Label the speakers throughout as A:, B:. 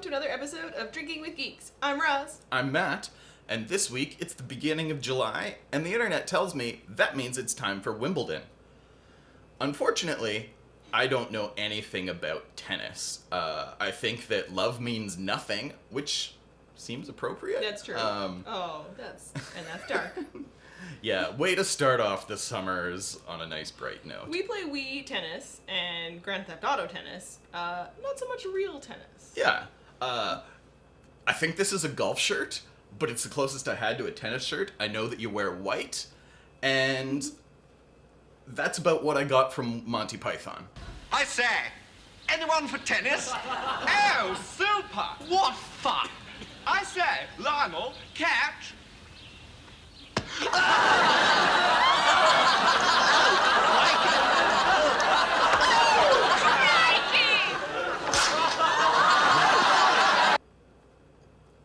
A: to another episode of Drinking with Geeks. I'm Roz.
B: I'm Matt, and this week it's the beginning of July, and the internet tells me that means it's time for Wimbledon. Unfortunately, I don't know anything about tennis. I think that love means nothing, which seems appropriate.
A: That's true. That's dark.
B: Yeah, way to start off the summers on a nice bright note.
A: We play Wii tennis and Grand Theft Auto tennis, not so much real tennis.
B: Yeah, I think this is a golf shirt, but it's the closest I had to a tennis shirt. I know that you wear white, and that's about what I got from Monty Python.
C: I say, anyone for tennis? Oh, super! What fun! I say, Lionel, catch!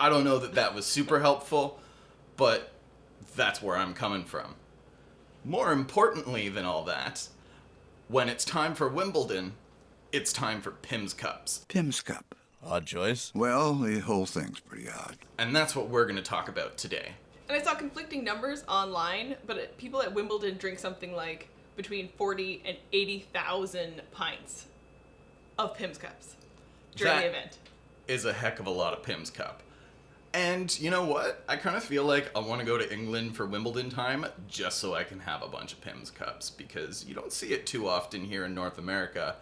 B: I don't know that was super helpful, but that's where I'm coming from. More importantly than all that, when it's time for Wimbledon, it's time for Pimm's Cups.
D: Pimm's Cup.
E: Odd choice.
D: Well, the whole thing's pretty odd.
B: And that's what we're going to talk about today.
A: And I saw conflicting numbers online, but people at Wimbledon drink something like between 40 and 80,000 pints of Pimm's Cups during the event.
B: Is a heck of a lot of Pimm's Cup. And you know what? I kind of feel like I want to go to England for Wimbledon time just so I can have a bunch of Pimm's Cups, because you don't see it too often here in North America,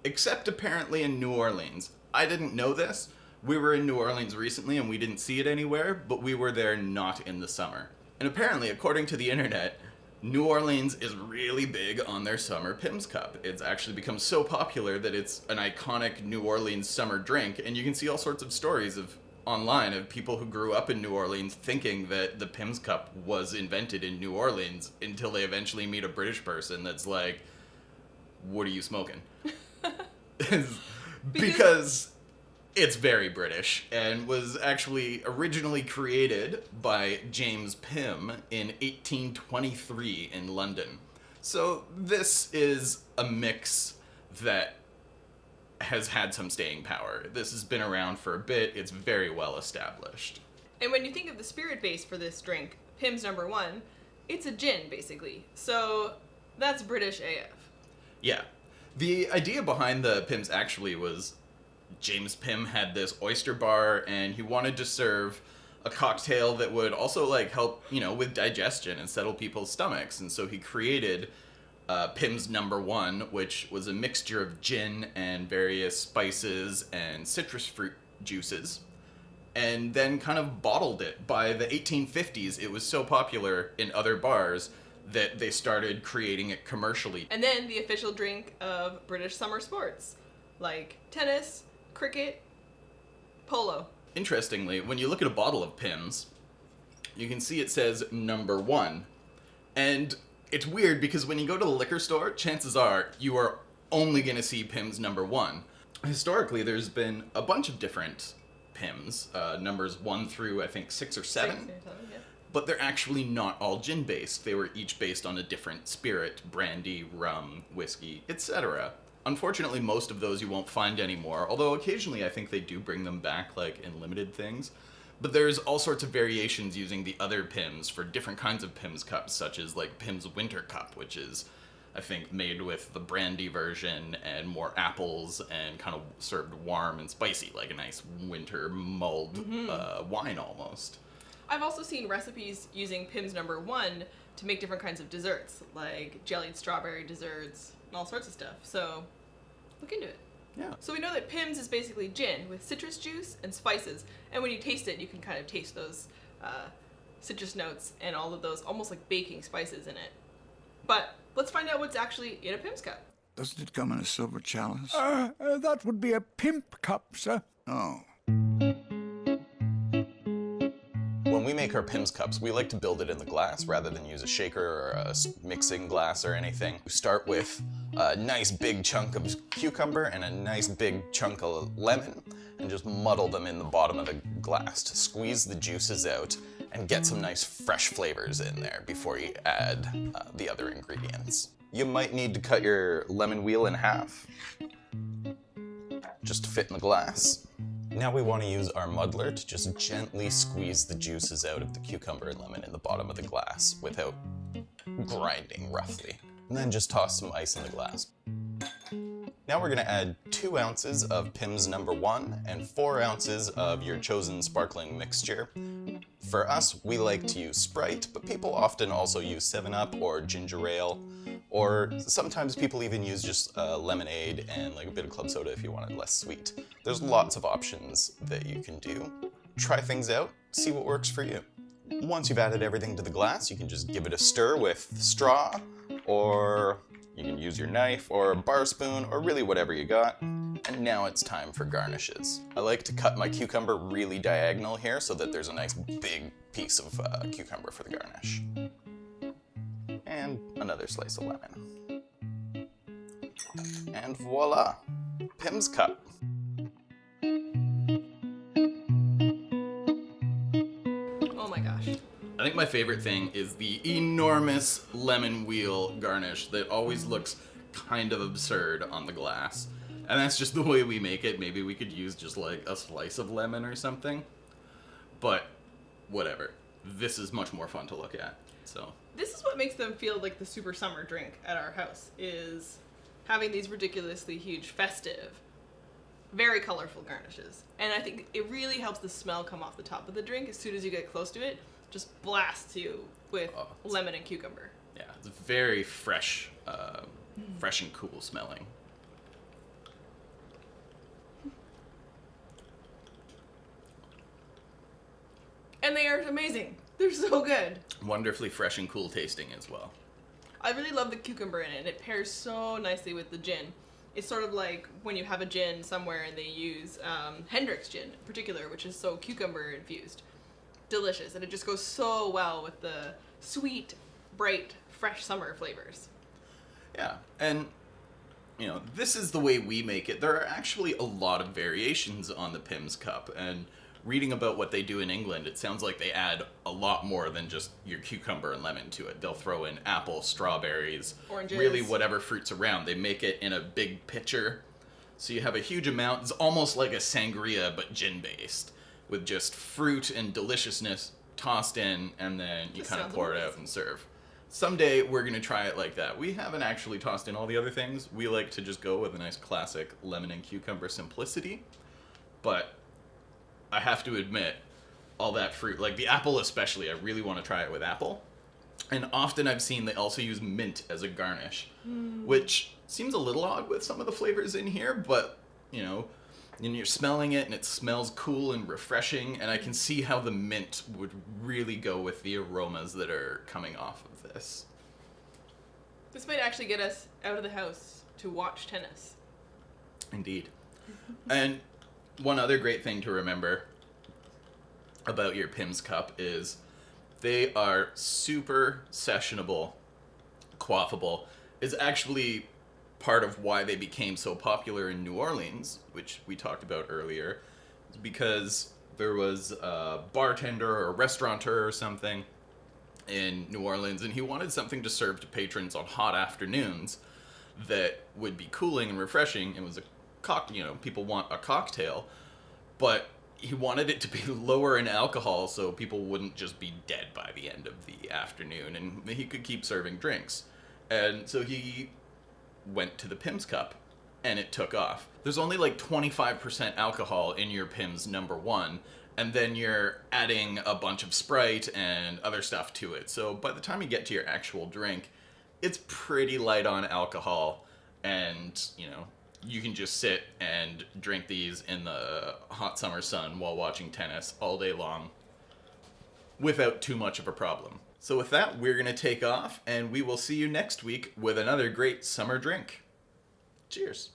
B: except apparently in New Orleans. I didn't know this. We were in New Orleans recently and we didn't see it anywhere, but we were there not in the summer. And apparently, according to the internet, New Orleans is really big on their summer Pimm's Cup. It's actually become so popular that it's an iconic New Orleans summer drink, and you can see all sorts of stories online of people who grew up in New Orleans thinking that the Pimm's Cup was invented in New Orleans until they eventually meet a British person that's like, what are you smoking? Because it's very British and was actually originally created by James Pimm in 1823 in London. So this is a mix that has had some staying power. This has been around for a bit. It's very well established.
A: And when you think of the spirit base for this drink, Pimm's number one, it's a gin, basically. So that's British AF.
B: Yeah. The idea behind the Pimm's actually was James Pimm had this oyster bar, and he wanted to serve a cocktail that would also help, with digestion and settle people's stomachs. And so he created Pimm's number one, which was a mixture of gin and various spices and citrus fruit juices, and then kind of bottled it. By the 1850s, it was so popular in other bars that they started creating it commercially.
A: And then the official drink of British summer sports, like tennis, cricket, polo.
B: Interestingly, when you look at a bottle of Pimm's, you can see it says number one. And it's weird because when you go to the liquor store, chances are you are only going to see Pimm's number one. Historically, there's been a bunch of different Pimm's, numbers 1 through I think 6 or 7.
A: Yeah.
B: But they're actually not all gin-based. They were each based on a different spirit: brandy, rum, whiskey, etc. Unfortunately, most of those you won't find anymore, although occasionally I think they do bring them back, in limited things. But there's all sorts of variations using the other Pimm's for different kinds of Pimm's cups, such as Pimm's Winter Cup, which is, I think, made with the brandy version and more apples and kind of served warm and spicy, like a nice winter mulled wine almost.
A: I've also seen recipes using Pimm's number one to make different kinds of desserts, like jellied strawberry desserts and all sorts of stuff. So look into it.
B: Yeah.
A: So we know that Pimm's is basically gin with citrus juice and spices, and when you taste it, you can kind of taste those citrus notes and all of those almost like baking spices in it. But let's find out what's actually in a Pimm's cup.
D: Doesn't it come in a silver chalice?
F: That would be a pimp cup, sir.
D: Oh.
B: When we make our Pimm's cups, we like to build it in the glass rather than use a shaker or a mixing glass or anything. We start with a nice big chunk of cucumber and a nice big chunk of lemon, and just muddle them in the bottom of the glass to squeeze the juices out and get some nice fresh flavors in there before you add the other ingredients. You might need to cut your lemon wheel in half just to fit in the glass.
E: Now we want to use our muddler to just gently squeeze the juices out of the cucumber and lemon in the bottom of the glass without grinding roughly. And then just toss some ice in the glass. Now we're going to add 2 ounces of Pimm's No. 1 and 4 ounces of your chosen sparkling mixture. For us, we like to use Sprite, but people often also use 7-Up or ginger ale, or sometimes people even use just lemonade and like a bit of club soda if you want it less sweet. There's lots of options that you can do. Try things out, see what works for you. Once you've added everything to the glass, you can just give it a stir with straw, or you can use your knife or a bar spoon or really whatever you got. And now it's time for garnishes. I like to cut my cucumber really diagonal here so that there's a nice big piece of cucumber for the garnish. And another slice of lemon. And voila! Pimm's cup.
A: Oh my gosh.
B: I think my favorite thing is the enormous lemon wheel garnish that always looks kind of absurd on the glass. And that's just the way we make it. Maybe we could use just like a slice of lemon or something. But whatever. This is much more fun to look at. So
A: This is what makes them feel like the super summer drink at our house, is having these ridiculously huge, festive, very colorful garnishes. And I think it really helps the smell come off the top of the drink as soon as you get close to it. Just blasts you with lemon and cucumber.
B: yeah, it's very fresh, fresh and cool smelling.
A: And they are amazing. They're so good.
B: Wonderfully fresh and cool tasting as well.
A: I really love the cucumber in it. It pairs so nicely with the gin. It's sort of like when you have a gin somewhere and they use Hendrick's gin in particular, which is so cucumber infused. Delicious. And it just goes so well with the sweet, bright, fresh summer flavors.
B: Yeah, and you know, this is the way we make it. There are actually a lot of variations on the Pimm's cup, and reading about what they do in England, it sounds like they add a lot more than just your cucumber and lemon to it. They'll throw in apple, strawberries,
A: Oranges.
B: really whatever fruit's around. They make it in a big pitcher, so you have a huge amount. It's almost like a sangria, but gin-based, with just fruit and deliciousness tossed in, and then you
A: This
B: kind of
A: sounds
B: pour it out
A: amazing.
B: and serve. Someday we're going to try it like that. We haven't actually tossed in all the other things. We like to just go with a nice classic lemon and cucumber simplicity. But I have to admit, all that fruit, like the apple especially, I really want to try it with apple. And often I've seen they also use mint as a garnish, which seems a little odd with some of the flavors in here, but, you know, and you're smelling it and it smells cool and refreshing, and I can see how the mint would really go with the aromas that are coming off of this.
A: This might actually get us out of the house to watch tennis.
B: Indeed. And one other great thing to remember about your Pimm's cup is they are super sessionable, quaffable. Is actually part of why they became so popular in New Orleans, which we talked about earlier, is because there was a bartender or a restaurateur or something in New Orleans, and he wanted something to serve to patrons on hot afternoons that would be cooling and refreshing. It was a people want a cocktail, but he wanted it to be lower in alcohol so people wouldn't just be dead by the end of the afternoon, and he could keep serving drinks. And so he went to the Pimm's cup, and it took off. There's only like 25% alcohol in your Pimm's No. 1, and then you're adding a bunch of Sprite and other stuff to it. So by the time you get to your actual drink, it's pretty light on alcohol, and, you know, you can just sit and drink these in the hot summer sun while watching tennis all day long without too much of a problem. So with that, we're going to take off, and we will see you next week with another great summer drink. Cheers.